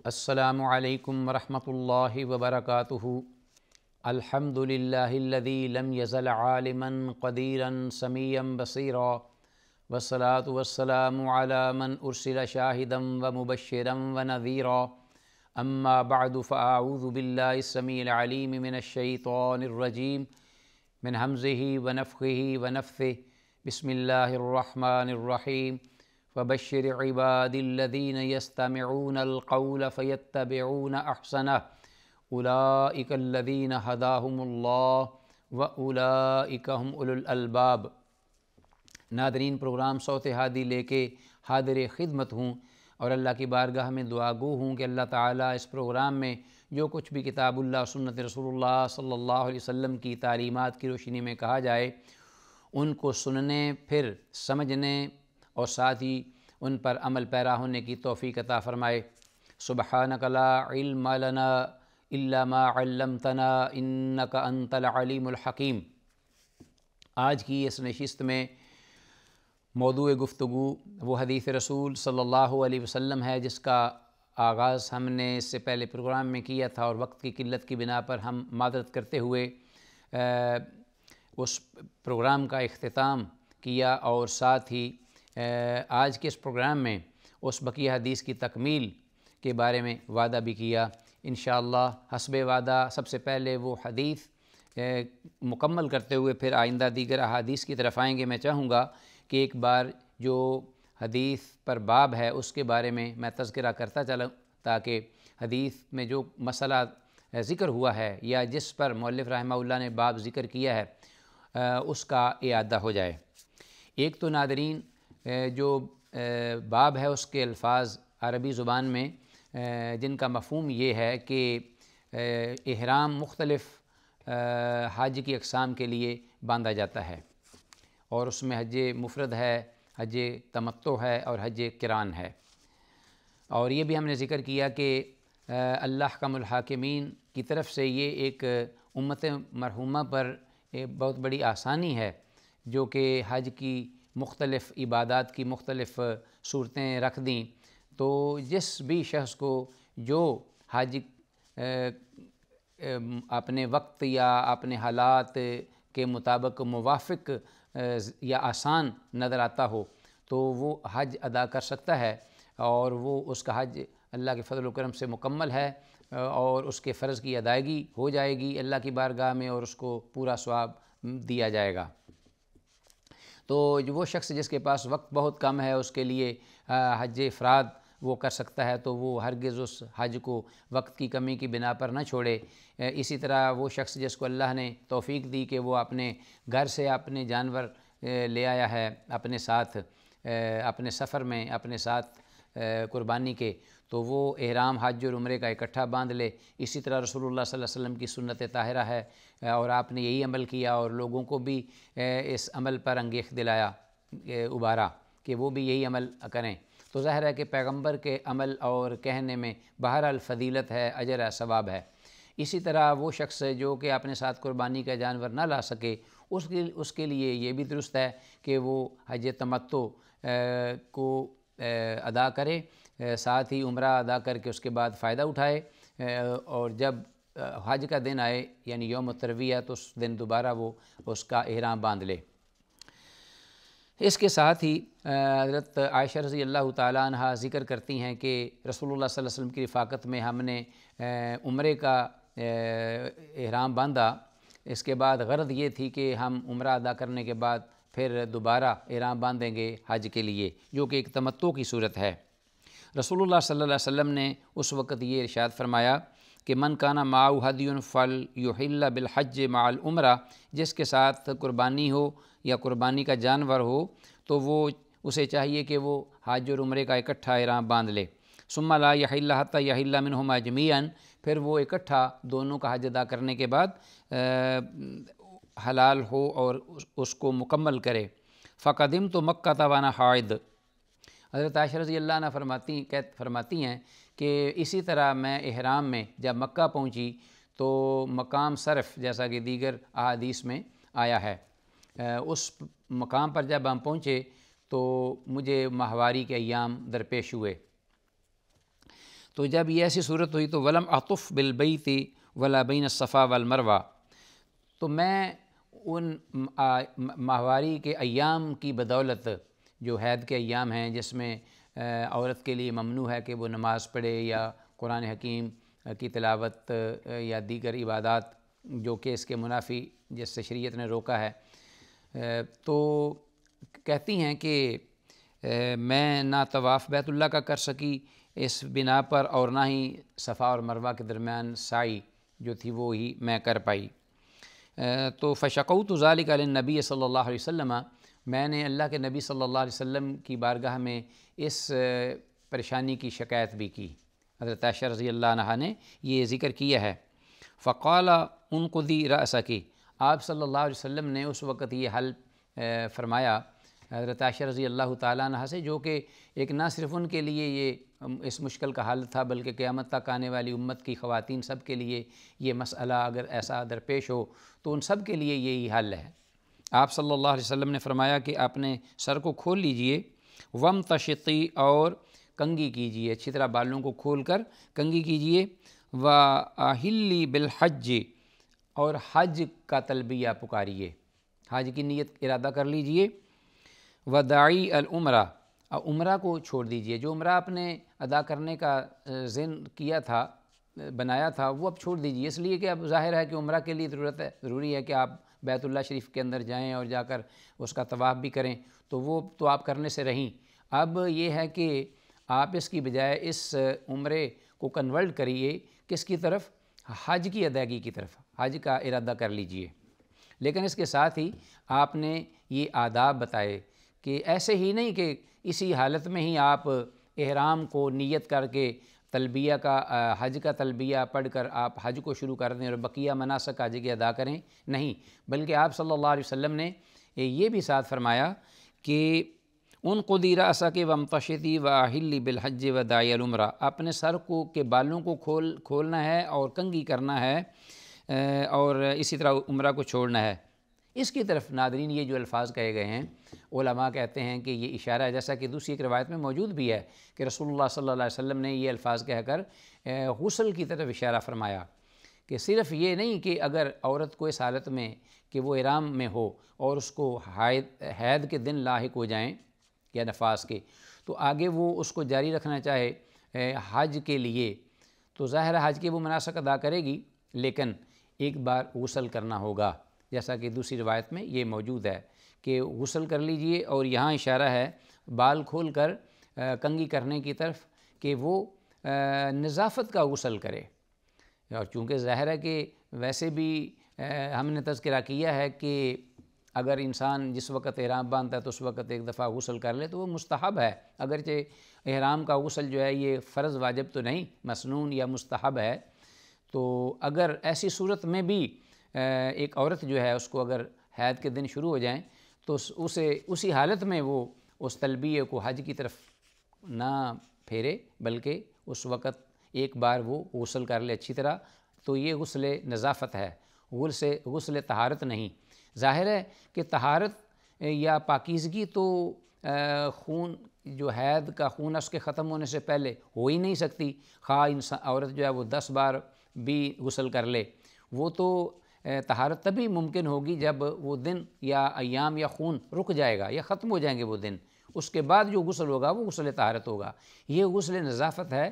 السلام علیکم ورحمۃ اللہ وبرکاتہ۔ الحمد للہ الذی لم یزل عالما قدیرا سمیعا بصیرا والصلاة والسلام علی من ارسل شاہدا ومبشرا ونذیرا اما بعد فاعوذ باللہ السمیع العلیم من الشیطان الرجیم من ہمزہ ونفخہ ونفثہ بسم اللہ الرحمن الرحیم فبشر عباد الذین یستمعون القول فیتبعون احسنہ اولئک الذین ہداہم اللہ واولئک ہم اولو الالباب۔ ناظرین، پروگرام صوت ہادی لے کے حاضر خدمت ہوں اور اللہ کی بارگاہ میں دعا گو ہوں کہ اللہ تعالیٰ اس پروگرام میں جو کچھ بھی کتاب اللہ سنت رسول اللہ صلی اللہ علیہ وسلم کی تعلیمات کی روشنی میں کہا جائے ان کو سننے، پھر سمجھنے اور ساتھ ہی ان پر عمل پیرا ہونے کی توفیق عطا فرمائے۔ سبحانک لا علم لنا الا ما علمتنا انک انت العلیم الحکیم۔ آج کی اس نشست میں موضوع گفتگو وہ حدیث رسول صلی اللہ علیہ وسلم ہے جس کا آغاز ہم نے اس سے پہلے پروگرام میں کیا تھا اور وقت کی قلت کی بنا پر ہم معذرت کرتے ہوئے اس پروگرام کا اختتام کیا اور ساتھ ہی آج کے اس پروگرام میں اس بقیہ حدیث کی تکمیل کے بارے میں وعدہ بھی کیا۔ انشاءاللہ حسب وعدہ سب سے پہلے وہ حدیث مکمل کرتے ہوئے پھر آئندہ دیگر احادیث کی طرف آئیں گے۔ میں چاہوں گا کہ ایک بار جو حدیث پر باب ہے اس کے بارے میں تذکرہ کرتا چلوں تاکہ حدیث میں جو مسئلہ ذکر ہوا ہے یا جس پر مؤلف رحمہ اللہ نے باب ذکر کیا ہے اس کا اعادہ ہو جائے۔ ایک تو ناظرین جو باب ہے اس کے الفاظ عربی زبان میں جن کا مفہوم یہ ہے کہ احرام مختلف حج کی اقسام کے لیے باندھا جاتا ہے اور اس میں حج مفرد ہے، حج تمتع ہے اور حج قران ہے۔ اور یہ بھی ہم نے ذکر کیا کہ اللہ احکم الحاکمین کی طرف سے یہ ایک امت مرحومہ پر بہت بڑی آسانی ہے جو کہ حج کی مختلف عبادات کی مختلف صورتیں رکھ دیں، تو جس بھی شخص کو جو حج اپنے وقت یا اپنے حالات کے مطابق موافق یا آسان نظر آتا ہو تو وہ حج ادا کر سکتا ہے اور وہ اس کا حج اللہ کے فضل و کرم سے مکمل ہے اور اس کے فرض کی ادائیگی ہو جائے گی اللہ کی بارگاہ میں اور اس کو پورا ثواب دیا جائے گا۔ تو جو وہ شخص جس کے پاس وقت بہت کم ہے اس کے لیے حج افراد وہ کر سکتا ہے تو وہ ہرگز اس حج کو وقت کی کمی کی بنا پر نہ چھوڑے۔ اسی طرح وہ شخص جس کو اللہ نے توفیق دی کہ وہ اپنے گھر سے اپنے جانور لے آیا ہے اپنے ساتھ اپنے سفر میں اپنے ساتھ قربانی کے، تو وہ احرام حج اور عمرے کا اکٹھا باندھ لے۔ اسی طرح رسول اللہ صلی اللہ علیہ وسلم کی سنت طاہرہ ہے اور آپ نے یہی عمل کیا اور لوگوں کو بھی اس عمل پر انگیخت دلایا، ابھارا کہ وہ بھی یہی عمل کریں۔ تو ظاہر ہے کہ پیغمبر کے عمل اور کہنے میں بہرحال فضیلت ہے، اجر ہے، ثواب ہے۔ اسی طرح وہ شخص جو کہ اپنے ساتھ قربانی کا جانور نہ لا سکے اس کے لیے یہ بھی درست ہے کہ وہ حج تمتع کو ادا کرے، ساتھ ہی عمرہ ادا کر کے اس کے بعد فائدہ اٹھائے اور جب حج کا دن آئے یعنی یوم الترویہ تو اس دن دوبارہ وہ اس کا احرام باندھ لے۔ اس کے ساتھ ہی حضرت عائشہ رضی اللہ تعالیٰ عنہ ذکر کرتی ہیں کہ رسول اللہ صلی اللہ علیہ وسلم کی رفاقت میں ہم نے عمرے کا احرام باندھا، اس کے بعد غرض یہ تھی کہ ہم عمرہ ادا کرنے کے بعد پھر دوبارہ احرام باندھیں گے حج کے لیے جو کہ ایک تمتع کی صورت ہے۔ رسول اللہ صلی اللہ علیہ وسلم نے اس وقت یہ ارشاد فرمایا کہ من کانا معہ ہدی فلیحل بالحج مع العمرہ، جس کے ساتھ قربانی ہو یا قربانی کا جانور ہو تو وہ اسے چاہیے کہ وہ حج اور عمرے کا اکٹھا احرام باندھ لے۔ ثم لا یحل حتی یحل منہما جمیعا، پھر وہ اکٹھا دونوں کا حج ادا کرنے کے بعد حلال ہو اور اس کو مکمل کرے۔ فقدمت مکہ وانا حائض، حضرت عائشہ رضی اللہ عنہ فرماتی ہیں کہ اسی طرح میں احرام میں جب مکہ پہنچی تو مقام صرف جیسا کہ دیگر احادیث میں آیا ہے، اس مقام پر جب ہم پہنچے تو مجھے ماہواری کے ایام درپیش ہوئے۔ تو جب یہ ایسی صورت ہوئی تو ولم اطف بالبیت ولا بین الصفا والمروہ، تو میں ان ماہواری کے ایام کی بدولت، جو حید کے ایام ہیں جس میں عورت کے لیے ممنوع ہے کہ وہ نماز پڑھے یا قرآن حکیم کی تلاوت یا دیگر عبادات جو کہ اس کے منافی جس سے شریعت نے روکا ہے، تو کہتی ہیں کہ میں نہ طواف بیت اللہ کا کر سکی اس بنا پر، اور نہ ہی صفا اور مروہ کے درمیان سعی جو تھی وہ ہی میں کر پائی۔ تو فشقوت ذلک علی النبی صلی اللہ علیہ وسلم، میں نے اللہ کے نبی صلی اللہ علیہ وسلم کی بارگاہ میں اس پریشانی کی شکایت بھی کی۔ حضرت عائشہ رضی اللہ عنہا نے یہ ذکر کیا ہے۔ فقال انقضی رأسک، آپ صلی اللہ علیہ وسلم نے اس وقت یہ حل فرمایا حضرت عائشہ رضی اللہ تعالیٰ عنہ سے، جو کہ ایک نہ صرف ان کے لیے یہ اس مشکل کا حل تھا بلکہ قیامت تک آنے والی امت کی خواتین سب کے لیے یہ مسئلہ اگر ایسا درپیش ہو تو ان سب کے لیے یہی حل ہے۔ آپ صلی اللہ علیہ وسلم نے فرمایا کہ اپنے سر کو کھول لیجئے، وامتشطی، اور کنگھی کیجئے، اچھی طرح بالوں کو کھول کر کنگھی کیجئے، واہلی بالحج، اور حج کا تلبیہ پکاریے، حج کی نیت ارادہ کر لیجئے، وداعی العمرہ، عمرہ کو چھوڑ دیجئے، جو عمرہ آپ نے ادا کرنے کا ذہن کیا تھا، بنایا تھا، وہ اب چھوڑ دیجئے، اس لیے کہ اب ظاہر ہے کہ عمرہ کے لیے ضروری ہے کہ آپ بیت اللہ شریف کے اندر جائیں اور جا کر اس کا طواف بھی کریں، تو وہ تو آپ کرنے سے رہیں۔ اب یہ ہے کہ آپ اس کی بجائے اس عمرے کو کنورٹ کریے کس کی طرف؟ حج کی ادائیگی کی طرف، حج کا ارادہ کر لیجئے۔ لیکن اس کے ساتھ ہی آپ نے یہ آداب بتائے کہ ایسے ہی نہیں کہ اسی حالت میں ہی آپ احرام کو نیت کر کے تلبیہ کا حج کا تلبیہ پڑھ کر آپ حج کو شروع کر دیں اور بقیہ مناسک حج کے ادا کریں، نہیں، بلکہ آپ صلی اللہ علیہ وسلم نے یہ بھی ساتھ فرمایا کہ انقضی رأسک وامتشطی واہلی بالحج وداعی العمرہ، اپنے سر کو کے بالوں کو کھولنا ہے اور کنگھی کرنا ہے، اور اسی طرح عمرہ کو چھوڑنا ہے۔ اس کی طرف ناظرین یہ جو الفاظ کہے گئے ہیں، علماء کہتے ہیں کہ یہ اشارہ ہے، جیسا کہ دوسری ایک روایت میں موجود بھی ہے کہ رسول اللہ صلی اللہ علیہ وسلم نے یہ الفاظ کہہ کر غسل کی طرف اشارہ فرمایا، کہ صرف یہ نہیں کہ اگر عورت کو اس حالت میں کہ وہ احرام میں ہو اور اس کو حید کے دن لاحق ہو جائیں یا نفاس کے، تو آگے وہ اس کو جاری رکھنا چاہے حج کے لیے، تو ظاہر حج کے وہ مناسک ادا کرے گی، لیکن ایک بار غسل کرنا ہوگا، جیسا کہ دوسری روایت میں یہ موجود ہے کہ غسل کر لیجئے، اور یہاں اشارہ ہے بال کھول کر کنگھی کرنے کی طرف کہ وہ نظافت کا غسل کرے۔ اور چونکہ ظاہر ہے کہ ویسے بھی ہم نے تذکرہ کیا ہے کہ اگر انسان جس وقت احرام باندھتا ہے تو اس وقت ایک دفعہ غسل کر لے تو وہ مستحب ہے، اگرچہ احرام کا غسل جو ہے یہ فرض واجب تو نہیں، مسنون یا مستحب ہے۔ تو اگر ایسی صورت میں بھی ایک عورت جو ہے اس کو اگر حید کے دن شروع ہو جائیں تو اسی حالت میں وہ اس تلبیہ کو حج کی طرف نہ پھیرے، بلکہ اس وقت ایک بار وہ غسل کر لے اچھی طرح، تو یہ غسل نظافت ہے، غسل طہارت نہیں۔ ظاہر ہے کہ طہارت یا پاکیزگی تو خون جو حید کا خون اس کے ختم ہونے سے پہلے ہو ہی نہیں سکتی، خواہ عورت جو ہے وہ 10 بار بھی غسل کر لے، وہ تو طہارت تبھی ممکن ہوگی جب وہ دن یا ایام یا خون رک جائے گا یا ختم ہو جائیں گے وہ دن، اس کے بعد جو غسل ہوگا وہ غسل طہارت ہوگا۔ یہ غسل نظافت ہے،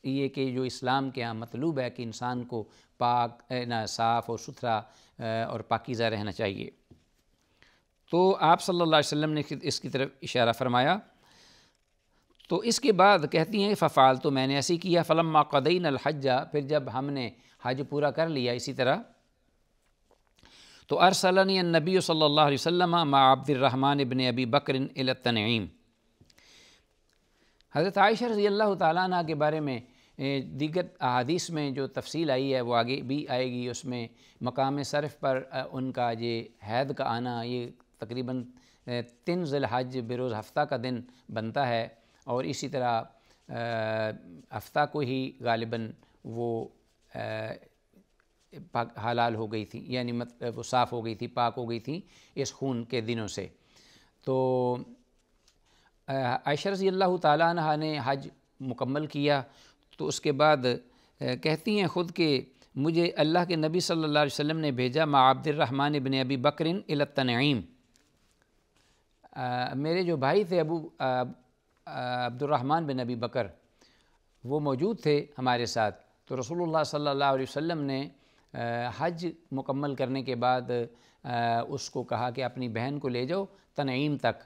یہ کہ جو اسلام کے یہاں مطلوب ہے کہ انسان کو پاک صاف اور ستھرا اور پاکیزہ رہنا چاہیے۔ تو آپ صلی اللہ علیہ وسلم نے اس کی طرف اشارہ فرمایا۔ تو اس کے بعد کہتی ہیں ففعل، تو میں نے ایسے کیا، فلما قضینا الحج، پھر جب ہم نے حج پورا کر لیا اسی طرح، تو ارسلنی النبی صلی اللہ علیہ وسلم مع عبد الرحمن ابن ابی بکر الی التنعیم۔ حضرت عائشہ رضی اللہ تعالیٰ عنہ کے بارے میں دیگر احادیث میں جو تفصیل آئی ہے وہ آگے بھی آئے گی، اس میں مقام صرف پر ان کا یہ حید کا آنا یہ تقریباً 3 ذی الحج بروز ہفتہ کا دن بنتا ہے، اور اسی طرح ہفتہ کو ہی غالباً وہ حلال ہو گئی تھی، یعنی وہ صاف ہو گئی تھی، پاک ہو گئی تھی اس خون کے دنوں سے۔ تو عائشہ رضی اللہ تعالیٰ عنہ نے حج مکمل کیا، تو اس کے بعد کہتی ہیں خود کہ مجھے اللہ کے نبی صلی اللہ علیہ وسلم نے بھیجا مع عبد الرحمن ابن ابی بکر الی التنعیم، میرے جو بھائی تھے عبد الرحمن بن ابی بکر وہ موجود تھے ہمارے ساتھ، تو رسول اللہ صلی اللہ علیہ وسلم نے حج مکمل کرنے کے بعد اس کو کہا کہ اپنی بہن کو لے جاؤ تنعیم تک۔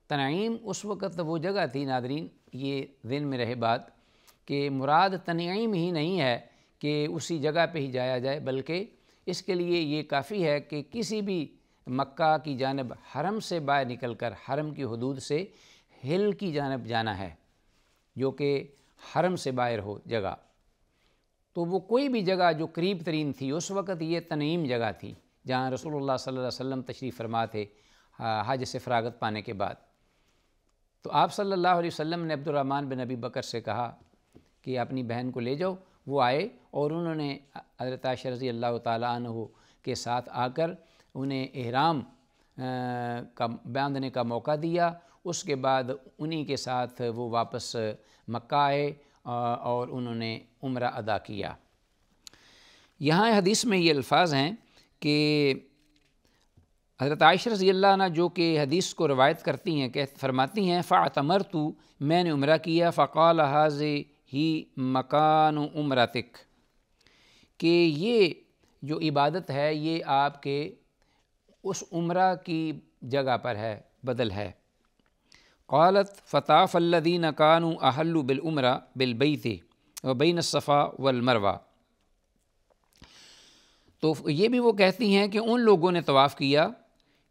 تنعیم اس وقت وہ جگہ تھی، ناظرین یہ ذہن میں رہے بات، کہ مراد تنعیم ہی نہیں ہے کہ اسی جگہ پہ ہی جایا جائے، بلکہ اس کے لیے یہ کافی ہے کہ کسی بھی مکہ کی جانب حرم سے باہر نکل کر حرم کی حدود سے ہل کی جانب جانا ہے، جو کہ حرم سے باہر ہو جگہ۔ تو وہ کوئی بھی جگہ جو قریب ترین تھی اس وقت یہ تنعیم جگہ تھی جہاں رسول اللہ صلی اللہ علیہ وسلم تشریف فرما تھے حج سے فراغت پانے کے بعد۔ تو آپ صلی اللہ علیہ وسلم نے عبد الرحمن بن ابی بکر سے کہا کہ اپنی بہن کو لے جاؤ۔ وہ آئے اور انہوں نے حضرت عائشہ رضی اللہ تعالیٰ عنہ کے ساتھ آ کر انہیں احرام کا باندھنے کا موقع دیا۔ اس کے بعد انہی کے ساتھ وہ واپس مکہ آئے اور انہوں نے عمرہ ادا کیا۔ یہاں حدیث میں یہ الفاظ ہیں کہ حضرت عائشہ رضی اللہ عنہ جو کہ حدیث کو روایت کرتی ہیں فرماتی ہیں فاعتمرت، میں نے عمرہ کیا، فقال ہی مکان عمرتک، کہ یہ جو عبادت ہے یہ آپ کے اس عمرہ کی جگہ پر ہے، بدل ہے۔ قالت فطاف الذین کانوا احلوا بالعمرہ بالبیت وبین الصفا والمروہ، تو یہ بھی وہ کہتی ہیں کہ ان لوگوں نے طواف کیا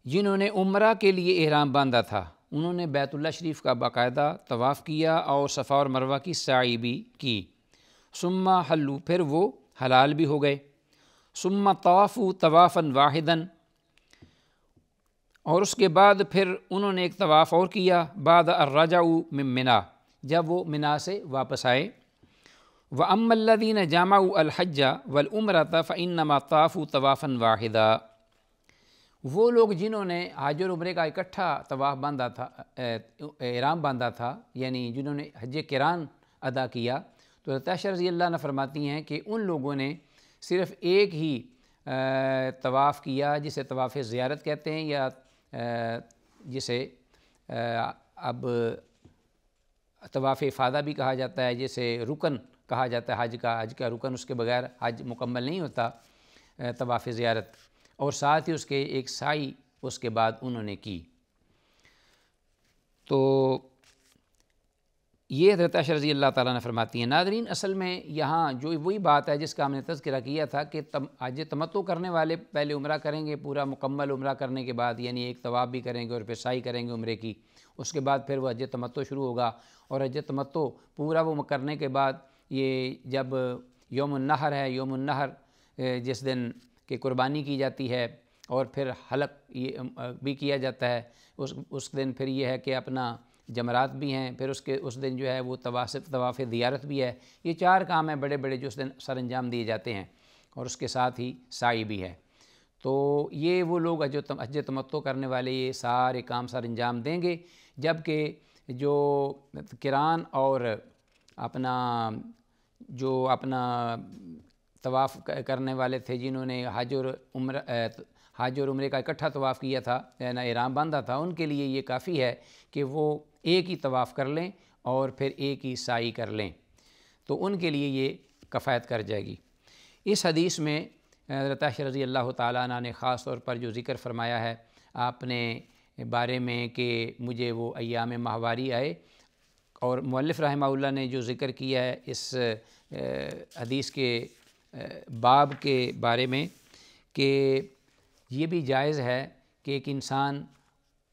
جنہوں نے عمرہ کے لیے احرام باندھا تھا، انہوں نے بیت اللہ شریف کا باقاعدہ طواف کیا اور صفا اور مروہ کی سعی بھی کی۔ ثم حلوا، پھر وہ حلال بھی ہو گئے۔ ثم طوافوا طوافا واحدا، اور اس کے بعد پھر انہوں نے ایک طواف اور کیا بعد الرجع من منا، جب وہ منا سے واپس آئے۔ وَأَمَّا الَّذِينَ جَامَعُوا الْحَجَّ وَالْعُمْرَةَ فَإِنَّمَا طَافُوا طَوَافًا وَاحِدًا، وہ لوگ جنہوں نے حج اور عمرے کا اکٹھا طواف باندھا تھا، احرام باندھا تھا، یعنی جنہوں نے حج قران ادا کیا، تو حضرت عائشہ رضی اللہ عنہ فرماتی ہیں کہ ان لوگوں نے صرف ایک ہی طواف کیا جسے طواف زیارت کہتے ہیں، یا جسے اب طواف افاضہ بھی کہا جاتا ہے، جسے رکن کہا جاتا ہے حج کا رکن، اس کے بغیر حج مکمل نہیں ہوتا، طواف زیارت، اور ساتھ ہی اس کے ایک سعی اس کے بعد انہوں نے کی۔ تو یہ حضرت عائشہ رضی اللہ تعالیٰ نے فرماتی ہیں۔ ناظرین اصل میں یہاں جو وہی بات ہے جس کا ہم نے تذکرہ کیا تھا کہ حج تمتع کرنے والے پہلے عمرہ کریں گے، پورا مکمل عمرہ کرنے کے بعد یعنی ایک طواف بھی کریں گے اور پھر سعی کریں گے عمرے کی، اس کے بعد پھر وہ حج تمتع شروع ہوگا، اور حج تمتع پورا وہ کرنے کے بعد یہ جب یوم النحر ہے، یوم النحر جس دن کہ قربانی کی جاتی ہے اور پھر حلق بھی کیا جاتا ہے، اس دن پھر یہ ہے کہ اپنا جمرات بھی ہیں، پھر اس دن جو ہے وہ طواف زیارت بھی ہے۔ یہ چار کام ہیں بڑے بڑے جو اس دن سر انجام دیے جاتے ہیں، اور اس کے ساتھ ہی سعی بھی ہے۔ تو یہ وہ لوگ حج تمتع کرنے والے یہ سارے کام سر انجام دیں گے، جبکہ جو قران اور اپنا طواف کرنے والے تھے جنہوں نے حج اور عمرے کا اکٹھا طواف کیا تھا، یعنی احرام باندھا تھا، ان کے لیے یہ کافی ہے کہ وہ ایک ہی طواف کر لیں اور پھر ایک ہی سعی کر لیں، تو ان کے لیے یہ کفایت کر جائے گی۔ اس حدیث میں حضرت عائشہ رضی اللہ تعالیٰ عنہ نے خاص طور پر جو ذکر فرمایا ہے آپ نے بارے میں کہ مجھے وہ ایام ماہواری آئے، اور مؤلف رحمہ اللہ نے جو ذکر کیا ہے اس حدیث کے باب کے بارے میں کہ یہ بھی جائز ہے کہ ایک انسان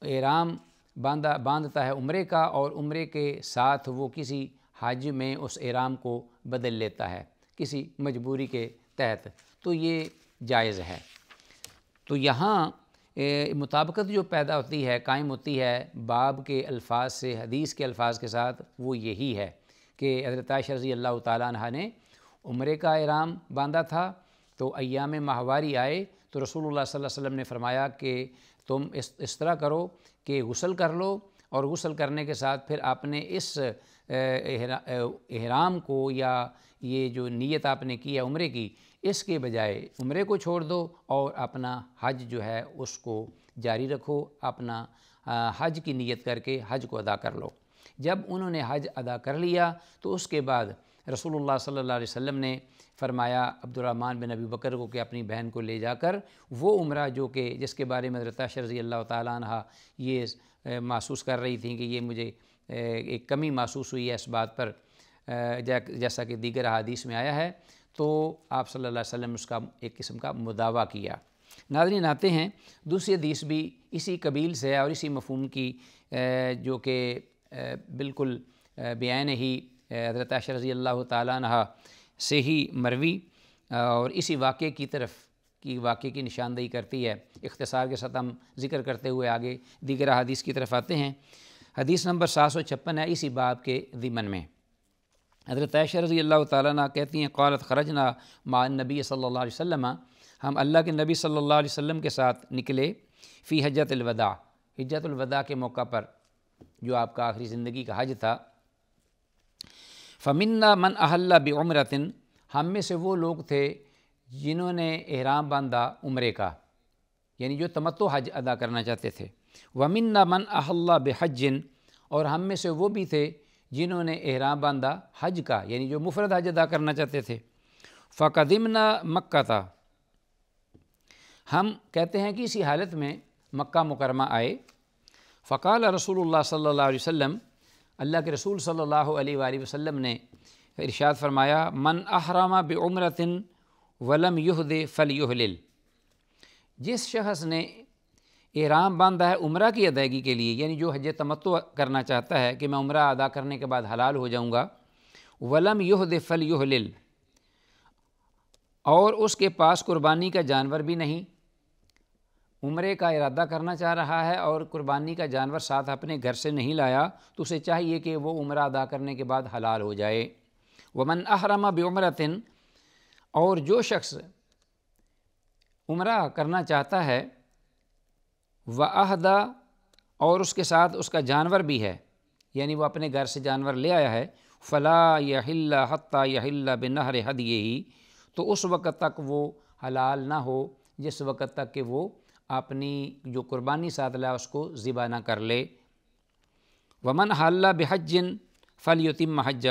احرام باندھتا ہے عمرے کا، اور عمرے کے ساتھ وہ کسی حج میں اس احرام کو بدل لیتا ہے کسی مجبوری کے تحت، تو یہ جائز ہے۔ تو یہاں مطابقت جو پیدا ہوتی ہے، قائم ہوتی ہے باب کے الفاظ سے حدیث کے الفاظ کے ساتھ، وہ یہی ہے کہ حضرت عائشہ رضی اللہ تعالیٰ عنہ نے عمرے کا احرام باندھا تھا، تو ایام ماہواری آئے تو رسول اللہ صلی اللہ علیہ وسلم نے فرمایا کہ تم اس طرح کرو کہ غسل کر لو اور غسل کرنے کے ساتھ پھر آپ نے اس احرام کو یا یہ جو نیت آپ نے کی ہے عمرے کی، اس کے بجائے عمرے کو چھوڑ دو اور اپنا حج جو ہے اس کو جاری رکھو، اپنا حج کی نیت کر کے حج کو ادا کر لو۔ جب انہوں نے حج ادا کر لیا تو اس کے بعد رسول اللہ صلی اللہ علیہ وسلم نے فرمایا عبد الرحمن بن ابی بکر کو کہ اپنی بہن کو لے جا کر وہ عمرہ جو کہ جس کے بارے میں حضرت عائشہ رضی اللہ تعالیٰ عنہ یہ محسوس کر رہی تھیں کہ یہ مجھے ایک کمی محسوس ہوئی ہے اس بات پر، جیسا کہ دیگر احادیث میں آیا ہے، تو آپ صلی اللہ علیہ وسلم اس کا ایک قسم کا مداوع کیا۔ ناظرین آتے ہیں دوسری حدیث بھی اسی قبیل سے ہے اور اسی مفہوم کی، جو کہ بالکل بیان ہی حضرت عائشہ رضی اللہ تعالیٰ عنہ سے ہی مروی اور اسی واقعے کی نشاندہی کرتی ہے۔ اختصار کے ساتھ ہم ذکر کرتے ہوئے آگے دیگر احادیث کی طرف آتے ہیں۔ حدیث نمبر 756 ہے اسی باب کے ضمن میں۔ حضرت عائشہ رضی اللہ تعالیٰ عنہ کہتی ہیں قالت خرجنا مع النبی صلی اللہ علیہ وسلم، ہم اللہ کے نبی صلی اللہ علیہ وسلم کے ساتھ نکلے فی حجۃ الوداع، حجۃ الوداع کے موقع پر جو آپ کا آخری زندگی کا حج تھا۔ فمنا من احل بعمرۃ، ہم میں سے وہ لوگ تھے جنہوں نے احرام باندھا عمرے کا، یعنی جو تمتع حج ادا کرنا چاہتے تھے۔ ومنا من احل بحج، اور ہم میں سے وہ بھی تھے جنہوں نے احرام باندھا حج کا، یعنی جو مفرد حج ادا کرنا چاہتے تھے۔ فقدمنا مکہ، ہم کہتے ہیں کہ اسی حالت میں مکہ مکرمہ آئے۔ فقال رسول اللہ صلی اللہ علیہ وسلم، اللہ کے رسول صلی اللہ علیہ وآلہ وسلم نے ارشاد فرمایا من احرم بعمرۃ ولم یحد فلیحلل، جس شخص نے احرام باندھا ہے عمرہ کی ادائیگی کے لیے، یعنی جو حج تمتع کرنا چاہتا ہے کہ میں عمرہ ادا کرنے کے بعد حلال ہو جاؤں گا، ولم یحد فلیحلل، اور اس کے پاس قربانی کا جانور بھی نہیں، عمرے کا ارادہ کرنا چاہ رہا ہے اور قربانی کا جانور ساتھ اپنے گھر سے نہیں لایا، تو اسے چاہیے کہ وہ عمرہ ادا کرنے کے بعد حلال ہو جائے۔ ومن احرم بعمرۃ، اور جو شخص عمرہ کرنا چاہتا ہے وأہدی، اور اس کے ساتھ اس کا جانور بھی ہے، یعنی وہ اپنے گھر سے جانور لے آیا ہے، فلا یحل حتی یحل بنحر ہدیہ، تو اس وقت تک وہ حلال نہ ہو جس وقت تک کہ وہ اپنی جو قربانی ساتھ لایا اس کو ذبح نہ کر لے۔ ومن حل بحج فلیتم حجہ،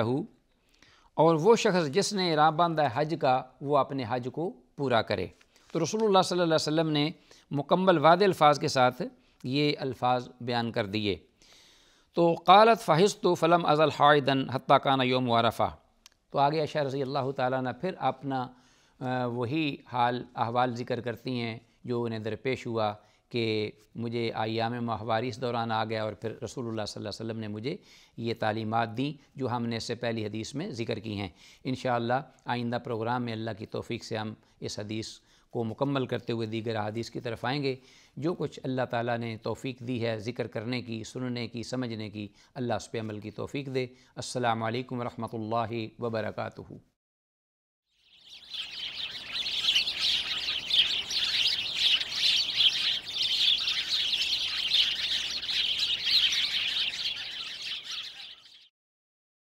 اور وہ شخص جس نے احرام باندھا ہے حج کا وہ اپنے حج کو پورا کرے۔ تو رسول اللہ صلی اللہ علیہ وسلم نے مکمل واضح الفاظ کے ساتھ یہ الفاظ بیان کر دیے۔ تو قالت فحصت فلم ازل حائدا حتی کان یوم عرفہ، تو آگے عائشہ رضی اللہ تعالیٰ عنہ پھر اپنا وہی حال احوال ذکر کرتی ہیں جو انہیں درپیش ہوا کہ مجھے ایام ماہواری اس دوران آ گیا، اور پھر رسول اللہ صلی اللہ علیہ وسلم نے مجھے یہ تعلیمات دیں جو ہم نے اس سے پہلی حدیث میں ذکر کی ہیں۔ انشاءاللہ آئندہ پروگرام میں اللہ کی توفیق سے ہم اس حدیث کو مکمل کرتے ہوئے دیگر احادیث کی طرف آئیں گے۔ جو کچھ اللہ تعالیٰ نے توفیق دی ہے ذکر کرنے کی، سننے کی، سمجھنے کی، اللہ اس پہ عمل کی توفیق دے۔ السلام علیکم ورحمۃ اللہ وبرکاتہ۔